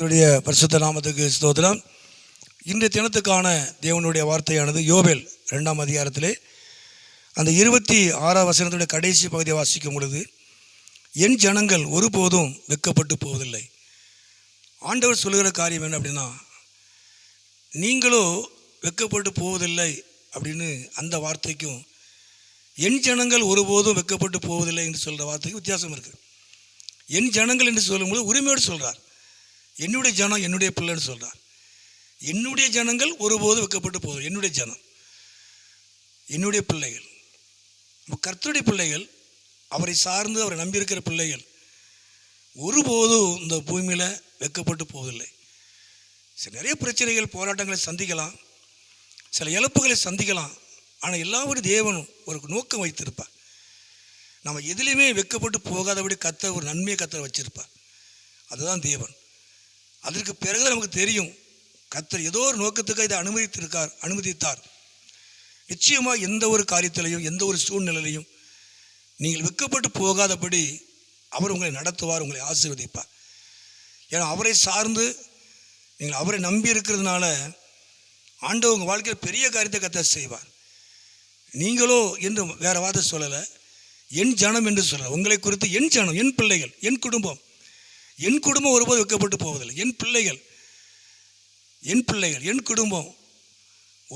கர்த்தருடைய பரிசுத்த நாமத்துக்கு ஸ்தோத்திரம். இன்றைய தினத்துக்கான தேவனுடைய வார்த்தையானது யோவேல் 2ஆம் அதிகாரத்திலே அந்த 26ஆம் வசனத்துடைய கடைசி பகுதியை வாசிக்கும் பொழுது, என் ஜனங்கள் ஒருபோதும் வெட்கப்பட்டு போவதில்லை. ஆண்டவர் சொல்லுகிற காரியம் என்ன அப்படின்னா, நீங்களோ வெட்கப்பட்டு போவதில்லை அப்படின்னு அந்த வார்த்தைக்கும் என் ஜனங்கள் ஒருபோதும் வெட்கப்பட்டு போவதில்லை என்று சொல்கிற வார்த்தைக்கு வித்தியாசம் இருக்குது. என் ஜனங்கள் என்று சொல்லும்போது உரிமையோடு சொல்கிறார். என்னுடைய ஜனம் என்னுடைய பிள்ளைன்னு சொல்கிறார். என்னுடைய ஜனங்கள் ஒருபோதும் வெட்கப்பட்டு போவதில்லை. என்னுடைய ஜனம் என்னுடைய பிள்ளைகள், கர்த்தருடைய பிள்ளைகள், அவரை சார்ந்து அவரை நம்பியிருக்கிற பிள்ளைகள் ஒருபோதும் இந்த பூமியில் வெட்கப்பட்டு போவதில்லை. நிறைய பிரச்சனைகள் போராட்டங்களை சந்திக்கலாம், சில இழப்புகளை சந்திக்கலாம். ஆனால் எல்லாரும் தேவனும் ஒரு நோக்கம் வைத்திருப்பார். நம்ம எதுலேயுமே வெட்கப்பட்டு போகாதபடி ஒரு நன்மையை கத்தர் வச்சிருப்பார். அதுதான் தேவன். அதற்கு பிறகு நமக்கு தெரியும் கத்தர் ஏதோ ஒரு நோக்கத்துக்கு இதை அனுமதித்தார். நிச்சயமாக எந்த ஒரு காரியத்திலையும் எந்த ஒரு சூழ்நிலையிலையும் நீங்கள் வெட்கப்பட்டு போகாதபடி அவர் உங்களை நடத்துவார், உங்களை ஆசீர்வதிப்பார். ஏன்னா அவரை சார்ந்து நீங்கள் அவரை நம்பி இருக்கிறதுனால ஆண்டவர் உங்கள் வாழ்க்கையில் பெரிய காரியத்தை கத்தர் செய்வார். நீங்களோ என்று வேறு வார்த்தை சொல்லலை, என் ஜனம் என்று சொல்ல. உங்களை குறித்து என் ஜனம், என் பிள்ளைகள், என் குடும்பம் ஒருபோது வெட்கப்பட்டு போவதில்லை. என் பிள்ளைகள், என் குடும்பம்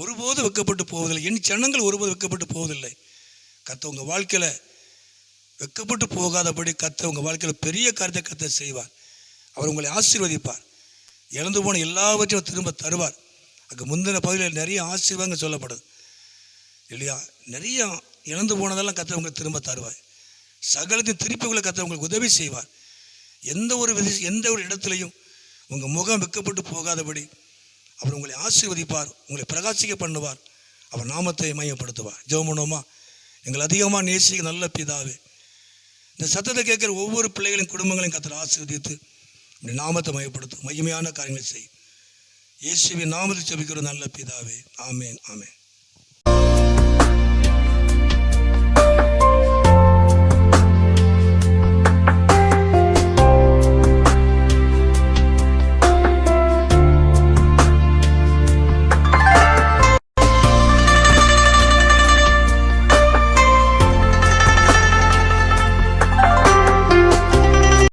ஒருபோது வெட்கப்பட்டு போவதில்லை. என் ஜனங்கள் ஒருபோது வெட்கப்பட்டு போவதில்லை. கர்த்தர் உங்கள் வாழ்க்கையில் வெட்கப்பட்டு போகாதபடி கர்த்தர் உங்கள் வாழ்க்கையில் பெரிய காரியத்தை கர்த்தர் செய்வார். அவர் உங்களை ஆசீர்வதிப்பார். இழந்து போன எல்லாவற்றையும் திரும்ப தருவார். அங்கே முந்தின பகுதியில் நிறைய ஆசீர்வாதங்கள் சொல்லப்படுது இல்லையா? நிறைய இழந்து போனதெல்லாம் கர்த்தர் உங்களுக்கு திரும்ப தருவார். சகலத்தையும் திருப்பி உங்களை கர்த்தர் உங்களுக்கு உதவி செய்வார். எந்த ஒரு இடத்துலையும் உங்கள் முகம் வெட்கப்பட்டு போகாதபடி அவர் உங்களை ஆசீர்வதிப்பார், உங்களை பிரகாசிக்க பண்ணுவார், அவர் நாமத்தை மையப்படுத்துவார். ஜெபம் பண்ணுவோமா? எங்களை அதிகமாக நேசிக்க நல்ல பிதாவே, இந்த சத்தத்தை கேட்குற ஒவ்வொரு பிள்ளைகளின் குடும்பங்களையும் கர்த்தர் ஆசீர்வதித்து இந்த நாமத்தை மையப்படுத்தும், மகிமையான காரியங்களை செய்யும். இயேசுவின் நாமத்தை ஜெபிக்கிற நல்ல பிதாவே. ஆமேன், ஆமேன்.